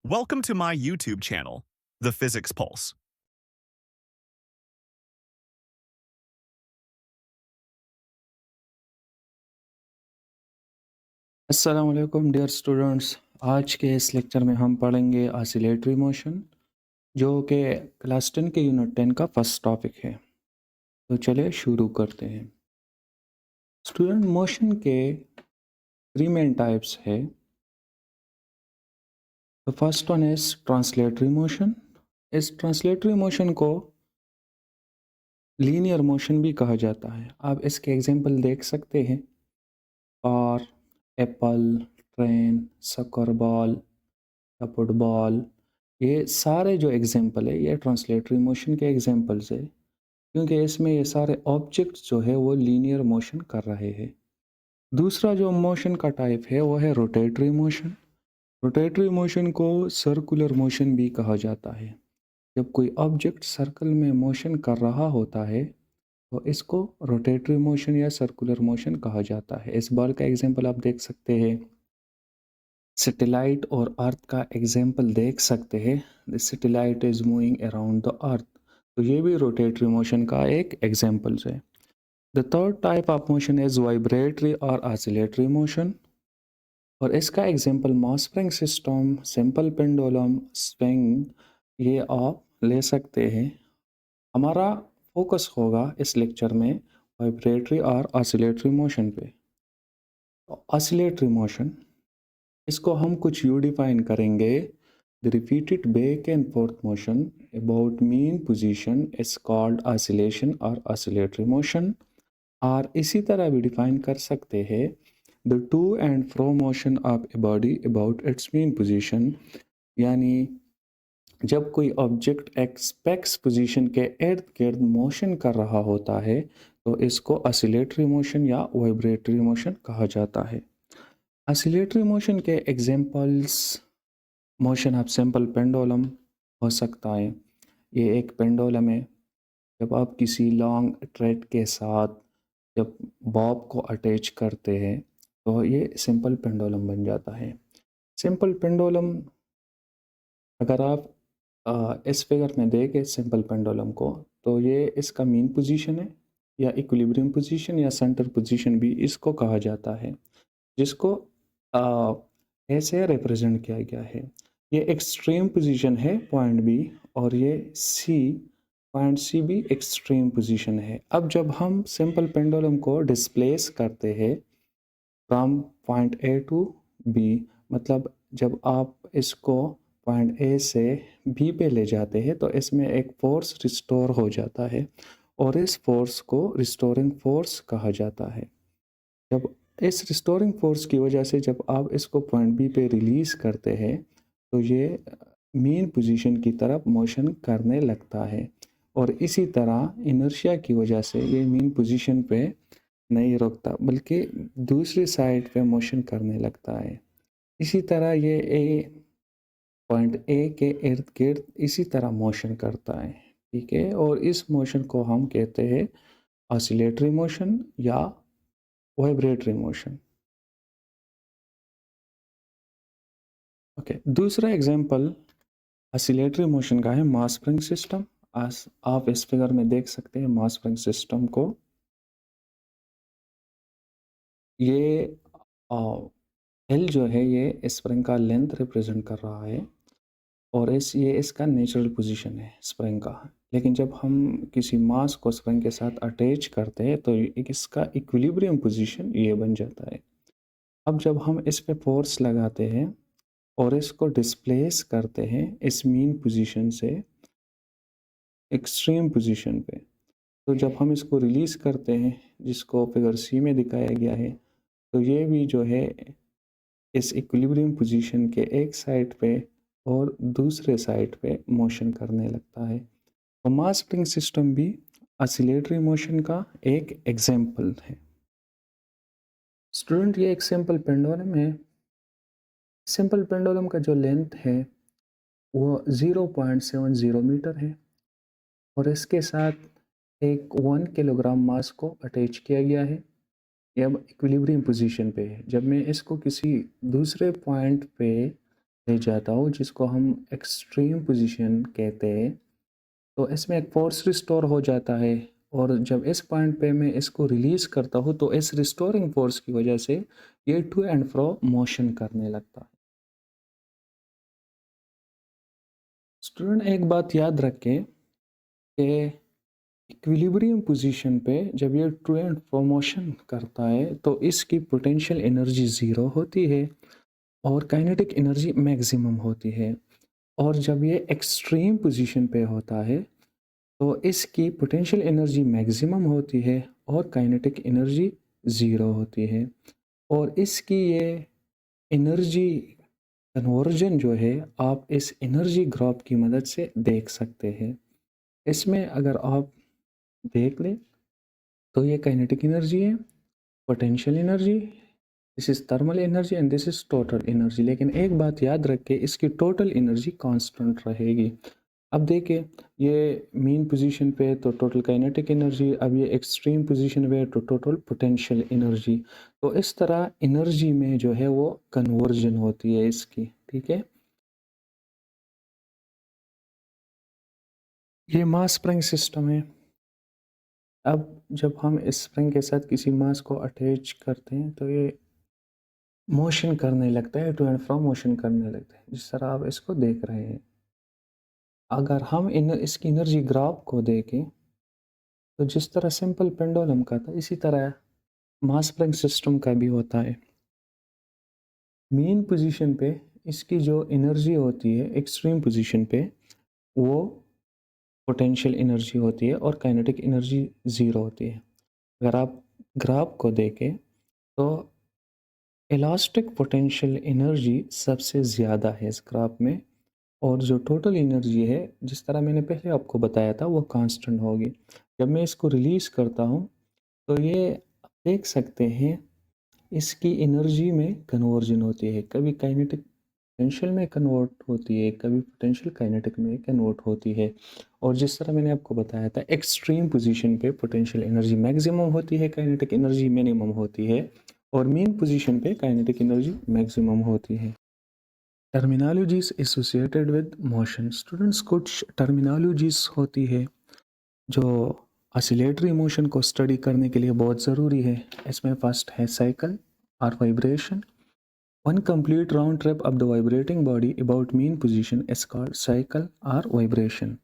Welcome to my YouTube channel, The Physics Pulse. अस्सलाम वालेकुम dear students. आज के इस लेक्चर में हम पढ़ेंगे ऑसिलेटरी मोशन, जो कि क्लास 10 के यूनिट 10 का फर्स्ट टॉपिक है। तो चलिए शुरू करते हैं। स्टूडेंट, मोशन के थ्री मेन टाइप्स है। तो first one is translatory motion. इस ट्रांसलेटरी मोशन को लीनियर मोशन भी कहा जाता है। आप इसके एग्जांपल देख सकते हैं। Car, Apple, train, sucker ball या फुटबॉल, ये सारे जो एग्जांपल है ये ट्रांसलेटरी मोशन के एग्जांपल्स है, क्योंकि इसमें ये सारे ऑब्जेक्ट्स जो है वो लीनियर मोशन कर रहे हैं। दूसरा जो मोशन का टाइप है वो है रोटेटरी मोशन। रोटेटरी मोशन को सर्कुलर मोशन भी कहा जाता है। जब कोई ऑब्जेक्ट सर्कल में मोशन कर रहा होता है तो इसको रोटेटरी मोशन या सर्कुलर मोशन कहा जाता है। इस बॉल का एग्जांपल आप देख सकते हैं। सैटेलाइट और अर्थ का एग्जांपल देख सकते हैं। The satellite is moving around the earth, तो ये भी रोटेटरी मोशन का एक एग्जांपल है। The third type of motion is vibratory और ऑसिलेटरी मोशन, और इसका example mass spring system, simple pendulum, swing, ये आप ले सकते हैं। हमारा फोकस होगा इस लेक्चर में वाइब्रेटरी और ऑसिलेटरी मोशन पे। ऑसिलेटरी मोशन, इसको हम कुछ यू डिफाइन करेंगे। The repeated back and fourth motion about mean position is called oscillation और ऑसिलेटरी मोशन। और इसी तरह भी डिफाइन कर सकते हैं the two and fro motion of a body about it's mean position, यानी जब कोई ऑब्जेक्ट एक्सपेक्स पोजीशन के इर्द गिर्द मोशन कर रहा होता है तो इसको ऑसिलेटरी मोशन या वाइब्रेटरी मोशन कहा जाता है। ऑसिलेटरी मोशन के examples motion of simple pendulum हो सकता है। ये एक पेंडुलम है। जब आप किसी लॉन्ग थ्रेड के साथ जब बॉब को अटैच करते हैं तो ये सिंपल पेंडुलम बन जाता है। सिंपल पेंडुलम, अगर आप इस फिगर में देखें सिंपल पेंडुलम को, तो ये इसका मीन पोजीशन है या इक्विलिब्रियम पोजीशन या सेंटर पोजीशन भी इसको कहा जाता है, जिसको ऐसे रिप्रेजेंट किया गया है। ये एक्सट्रीम पोजीशन है पॉइंट बी, और ये पॉइंट सी भी एक्सट्रीम पोजीशन है। अब जब हम सिंपल पेंडुलम को डिस्प्लेस करते हैं from point A to B, मतलब जब आप इसको पॉइंट ए से बी पे ले जाते हैं तो इसमें एक फोर्स रिस्टोर हो जाता है, और इस फोर्स को रिस्टोरिंग फोर्स कहा जाता है। जब इस रिस्टोरिंग फोर्स की वजह से जब आप इसको पॉइंट बी पे रिलीज़ करते हैं तो ये मीन पोजीशन की तरफ मोशन करने लगता है, और इसी तरह इनर्शिया की वजह से ये मीन पोजीशन पे नहीं रुकता बल्कि दूसरी साइड पे मोशन करने लगता है। इसी तरह ये पॉइंट ए के इर्द गिर्द इसी तरह मोशन करता है, ठीक है। और इस मोशन को हम कहते हैं ऑसिलेटरी मोशन या वाइब्रेटरी मोशन। ओके, दूसरा एग्जांपल ऑसिलेटरी मोशन का है मास स्प्रिंग सिस्टम। आप इस फिगर में देख सकते हैं मास स्प्रिंग सिस्टम को। ये एल जो है ये स्प्रिंग का लेंथ रिप्रेजेंट कर रहा है, और ये इसका नेचुरल पोजीशन है स्प्रिंग का। लेकिन जब हम किसी मास को स्प्रिंग के साथ अटैच करते हैं तो इसका इक्विलिब्रियम पोजीशन ये बन जाता है। अब जब हम इस पे फोर्स लगाते हैं और इसको डिस्प्लेस करते हैं इस मीन पोजीशन से एक्सट्रीम पोजीशन पे, तो जब हम इसको रिलीज़ करते हैं, जिसको फिगर सी में दिखाया गया है, तो ये भी जो है इस इक्विलिब्रियम पोजीशन के एक साइड पे और दूसरे साइड पे मोशन करने लगता है। तो मास स्प्रिंग सिस्टम भी ऑसिलेटरी मोशन का एक एग्जाम्पल है। स्टूडेंट, ये एक सिंपल पेंडुलम है। सिंपल पेंडुलम का जो लेंथ है वो 0.70 मीटर है, और इसके साथ एक 1 किलोग्राम मास को अटैच किया गया है। ये अब इक्विलिब्रियम पोजीशन पे है। जब मैं इसको किसी दूसरे पॉइंट पे ले जाता हूँ जिसको हम एक्सट्रीम पोजीशन कहते हैं, तो इसमें एक फोर्स रिस्टोर हो जाता है। और जब इस पॉइंट पे मैं इसको रिलीज़ करता हूँ तो इस रिस्टोरिंग फोर्स की वजह से ये टू एंड फ्रो मोशन करने लगता है। स्टूडेंट एक बात याद रखें कि इक्विलिब्रियम पोजीशन पे जब ये टू एंड फ्रो मोशन करता है तो इसकी पोटेंशियल एनर्जी ज़ीरो होती है और काइनेटिक एनर्जी मैक्सिमम होती है। और जब ये एक्सट्रीम पोजीशन पे होता है तो इसकी पोटेंशियल एनर्जी मैक्सिमम होती है और काइनेटिक एनर्जी ज़ीरो होती है। और इसकी ये एनर्जी कन्वर्जन जो है आप इस एनर्जी ग्राफ की मदद से देख सकते हैं। इसमें अगर आप देख लें तो ये काइनेटिक एनर्जी है, potential energy, this is thermal energy and this is total energy. लेकिन एक बात याद रखें, इसकी टोटल एनर्जी कांस्टेंट रहेगी। अब देखिए ये मीन पोजीशन पे तो टोटल काइनेटिक एनर्जी, अब ये एक्सट्रीम पोजीशन पे तो टोटल पोटेंशियल एनर्जी। तो इस तरह एनर्जी में जो है वो कन्वर्जन होती है इसकी, ठीक है। ये मास स्प्रिंग सिस्टम है। अब जब हम इस स्प्रिंग के साथ किसी मास को अटैच करते हैं तो ये मोशन करने लगता है, टू एंड फ्रो मोशन करने लगता है, जिस तरह आप इसको देख रहे हैं। अगर हम इसकी एनर्जी ग्राफ को देखें तो जिस तरह सिंपल पेंडुलम का था इसी तरह मास स्प्रिंग सिस्टम का भी होता है। मेन पोजीशन पे इसकी जो एनर्जी होती है एक्सट्रीम पोजीशन पे वो पोटेंशियल एनर्जी होती है और काइनेटिक एनर्जी ज़ीरो होती है। अगर आप ग्राफ को देखें तो इलास्टिक पोटेंशियल एनर्जी सबसे ज़्यादा है इस ग्राफ में, और जो टोटल एनर्जी है जिस तरह मैंने पहले आपको बताया था वो कांस्टेंट होगी। जब मैं इसको रिलीज़ करता हूँ तो ये आप देख सकते हैं इसकी एनर्जी में कन्वर्जन होती है, कभी काइनेटिक पोटेंशियल में कन्वर्ट होती है, कभी पोटेंशियल काइनेटिक में कन्वर्ट होती है। और जिस तरह मैंने आपको बताया था एक्सट्रीम पोजीशन पे पोटेंशियल एनर्जी मैक्सिमम होती है, काइनेटिक एनर्जी मिनिमम होती है, और मेन पोजीशन पे काइनेटिक एनर्जी मैक्सिमम होती है। Terminologies associated with motion. Students कुछ टर्मिनोलॉजीज होती है जो ऑसिलेटरी मोशन को स्टडी करने के लिए बहुत ज़रूरी है। इसमें फर्स्ट है साइकिल और vibration. One complete round trip of the vibrating body about mean position is called cycle और वाइब्रेशन।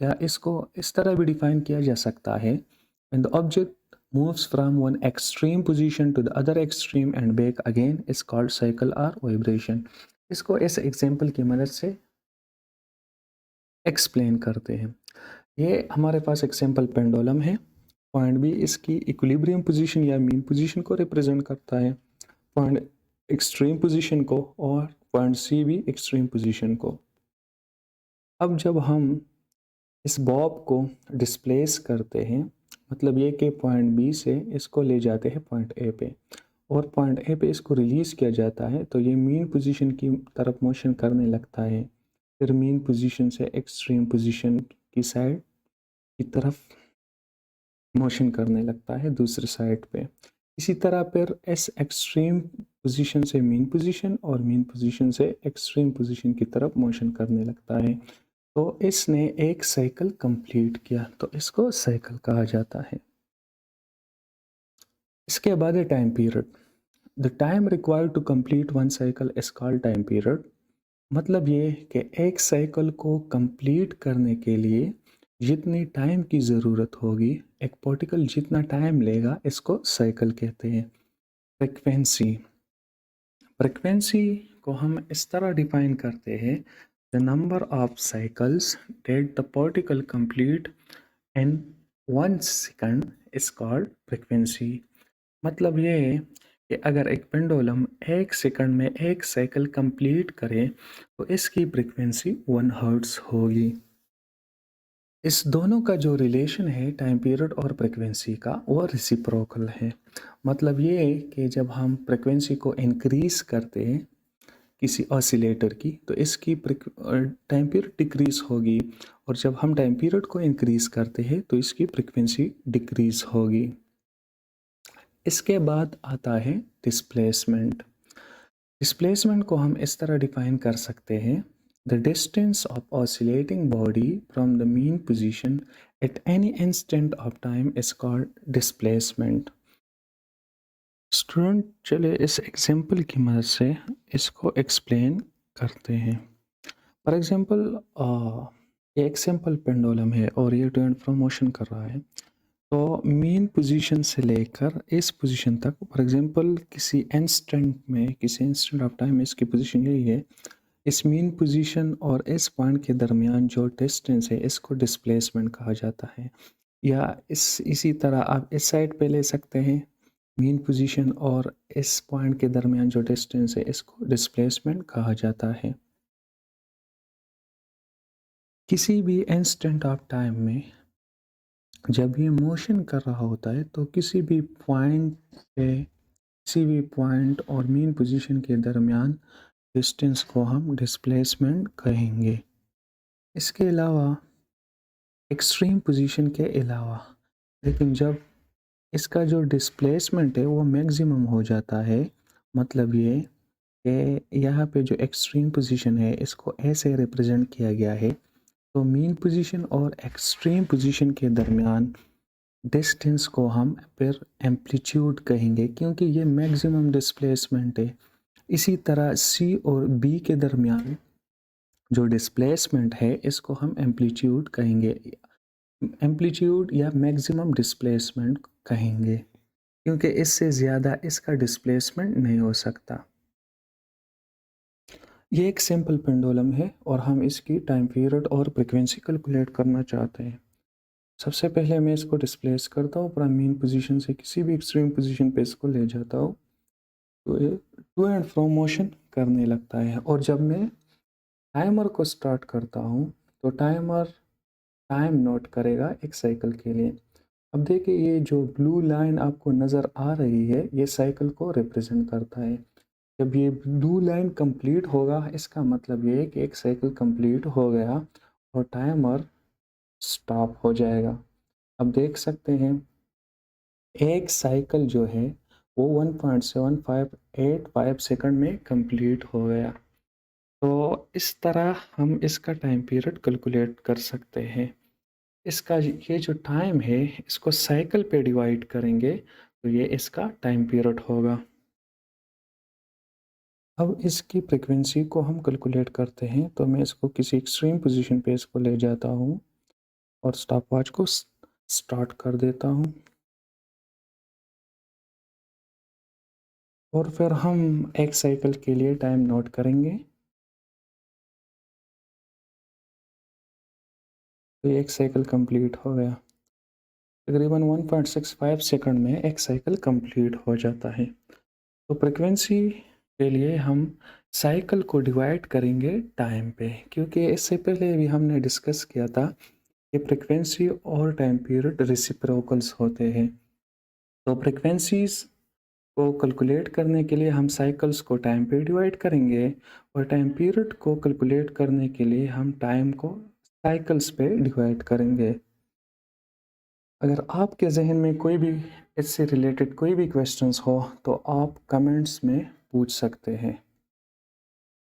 या इसको इस तरह भी डिफाइन किया जा सकता है, when the object moves from one extreme position to the other extreme and back again is called cycle और वाइब्रेशन। इसको इस एग्जाम्पल की मदद से एक्सप्लेन करते हैं। ये हमारे पास एक सिंपल पेंडुलम है। पॉइंट बी इसकी इक्विलिब्रियम पोजीशन या मीन पोजीशन को रिप्रेजेंट करता है, पॉइंट एक्सट्रीम पोजीशन को, और पॉइंट सी भी एक्सट्रीम पोजीशन को। अब जब हम इस बॉब को डिस्प्लेस करते हैं, मतलब ये कि पॉइंट बी से इसको ले जाते हैं पॉइंट ए पे, और पॉइंट ए पे इसको रिलीज़ किया जाता है, तो ये मीन पोजीशन की तरफ मोशन करने लगता है। फिर मीन पोजीशन से एक्सट्रीम पोजीशन की साइड की तरफ मोशन करने लगता है दूसरी साइड पे। इसी तरह फिर इस एक्सट्रीम पोजीशन से मीन पोजीशन और मीन पोजीशन से एक्सट्रीम पोजीशन की तरफ मोशन करने लगता है। तो इसने एक साइकिल कंप्लीट किया, तो इसको साइकिल कहा जाता है। इसके बाद है time period. The time required to complete one cycle is called time period. मतलब ये कि एक साइकिल को कंप्लीट करने के लिए जितनी टाइम की ज़रूरत होगी, एक पार्टिकल जितना टाइम लेगा, इसको साइकिल कहते हैं। फ्रीक्वेंसी। फ्रीक्वेंसी को हम इस तरह डिफाइन करते हैं, the number of cycles that the particle complete in 1 second is called frequency. मतलब ये है कि अगर एक पेंडुलम 1 सेकंड में एक साइकिल कंप्लीट करे तो इसकी फ्रीक्वेंसी 1 हर्ट्ज होगी। इस दोनों का जो रिलेशन है टाइम पीरियड और फ्रीक्वेंसी का, वो रेसिप्रोकल है। मतलब ये है कि जब हम फ्रीक्वेंसी को इंक्रीज करते हैं किसी ऑसिलेटर की, तो इसकी टाइम पीरियड डिक्रीज होगी, और जब हम टाइम पीरियड को इंक्रीज करते हैं तो इसकी फ्रीक्वेंसी डिक्रीज होगी। इसके बाद आता है डिस्प्लेसमेंट। डिस्प्लेसमेंट को हम इस तरह डिफाइन कर सकते हैं, the distance of oscillating body from the mean position at any instant of time is called displacement. Student चलिए इस एग्जांपल की मदद से इसको एक्सप्लेन करते हैं। फॉर एग्जांपल ये एक सिंपल पेंडुलम है और ये टू एंड फ्रो मोशन कर रहा है। तो मीन पोजीशन से लेकर इस पोजीशन तक, फॉर एग्जांपल किसी इंस्टेंट ऑफ टाइम इसकी पोजीशन यही है। इस मीन पोजीशन और इस पॉइंट के दरमियान जो डिस्टेंस है इसको डिस्प्लेसमेंट कहा जाता है। या इसी तरह आप इस साइड पे ले सकते हैं, मीन पोजीशन और इस पॉइंट के दरमियान जो डिस्टेंस है इसको डिस्प्लेसमेंट कहा जाता है। किसी भी इंस्टेंट ऑफ टाइम में जब ये मोशन कर रहा होता है तो किसी भी पॉइंट और मीन पोजीशन के दरमियान डिस्टेंस को हम डिस्प्लेसमेंट कहेंगे। इसके अलावा एक्सट्रीम पोजीशन के अलावा, लेकिन जब इसका जो डिस्प्लेसमेंट है वो मैक्सिमम हो जाता है, मतलब ये कि यहाँ पे जो एक्सट्रीम पोजीशन है इसको ऐसे रिप्रेजेंट किया गया है, तो मीन पोजीशन और एक्सट्रीम पोजीशन के दरमियान डिस्टेंस को हम फिर एम्पलीट्यूड कहेंगे, क्योंकि ये मैक्सिमम डिस्प्लेसमेंट है। इसी तरह सी और बी के दरमियान जो डिस्प्लेसमेंट है इसको हम एम्पलीट्यूड कहेंगे, एम्पलीट्यूड या मैक्सिमम डिस्प्लेसमेंट कहेंगे, क्योंकि इससे ज़्यादा इसका डिस्प्लेसमेंट नहीं हो सकता। ये एक सिंपल पेंडुलम है और हम इसकी टाइम पीरियड और फ्रीक्वेंसी कैलकुलेट करना चाहते हैं। सबसे पहले मैं इसको डिस्प्लेस करता हूँ, अपना मीन पोजीशन से किसी भी एक्सट्रीम पोजीशन पे इसको ले जाता हूँ, तो ये टू एंड फ्रो मोशन करने लगता है। और जब मैं टाइमर को स्टार्ट करता हूँ तो टाइमर टाइम नोट करेगा एक साइकिल के लिए। अब देखिए ये जो ब्लू लाइन आपको नज़र आ रही है ये साइकिल को रिप्रेजेंट करता है। जब ये ब्लू लाइन कंप्लीट होगा इसका मतलब ये है कि एक साइकिल कंप्लीट हो गया और टाइमर स्टॉप हो जाएगा। अब देख सकते हैं एक साइकिल जो है वो 1.7585 सेकंड में कंप्लीट हो गया। तो इस तरह हम इसका टाइम पीरियड कैलकुलेट कर सकते हैं। इसका ये जो टाइम है इसको साइकिल पे डिवाइड करेंगे तो ये इसका टाइम पीरियड होगा। अब इसकी फ्रिक्वेंसी को हम कैलकुलेट करते हैं, तो मैं इसको किसी एक्सट्रीम पोजीशन पे इसको ले जाता हूँ और स्टॉपवॉच को स्टार्ट कर देता हूँ और फिर हम एक साइकिल के लिए टाइम नोट करेंगे। तो एक साइकिल कंप्लीट हो गया, तकरीबन 1.65 सेकंड में एक साइकिल कंप्लीट हो जाता है। तो फ्रिक्वेंसी के लिए हम साइकिल को डिवाइड करेंगे टाइम पे, क्योंकि इससे पहले भी हमने डिस्कस किया था कि फ्रिक्वेंसी और टाइम पीरियड रेसिप्रोकल्स होते हैं। तो फ्रिक्वेंसीज को कैलकुलेट करने के लिए हम साइकिल्स को टाइम पे डिवाइड करेंगे और टाइम पीरियड को कैलकुलेट करने के लिए हम टाइम को साइकिल्स पे डिवाइड करेंगे। अगर आपके जहन में कोई भी इससे रिलेटेड कोई भी क्वेश्चंस हो तो आप कमेंट्स में पूछ सकते हैं।